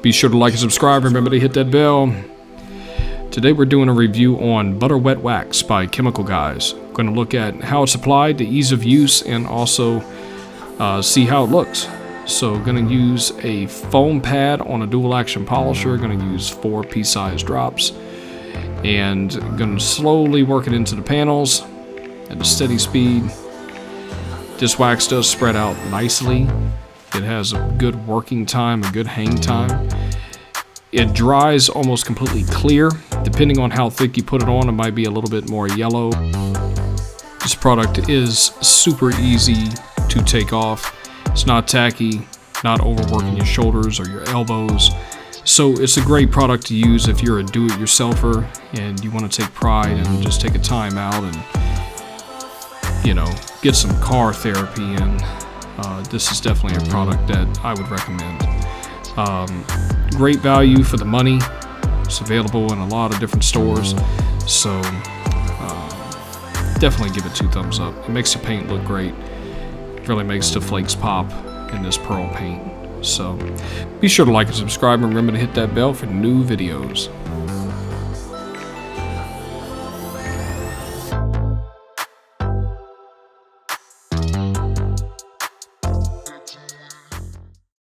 Be sure to like and subscribe. Remember to hit that bell. Today we're doing a review on Butter Wet Wax by Chemical Guys. We're going to look at how it's applied, the ease of use, and also see how it looks. So going to use a foam pad on a dual action polisher. Going to use 4 pea-sized drops. And going to slowly work it into the panels at a steady speed. This wax does spread out nicely. It has a good working time, a good hang time. It dries almost completely clear. Depending on how thick you put it on, it might be a little bit more yellow. This product is super easy to take off. It's not tacky, not overworking your shoulders or your elbows. So it's a great product to use if you're a do-it-yourselfer and you want to take pride and just take a time out and, you know, get some car therapy in. This is definitely a product that I would recommend. Great value for the money. It's available in a lot of different stores, so definitely give it 2 thumbs up. It makes the paint look great. It really makes the flakes pop in this pearl paint. So be sure to like and subscribe, and remember to hit that bell for new videos.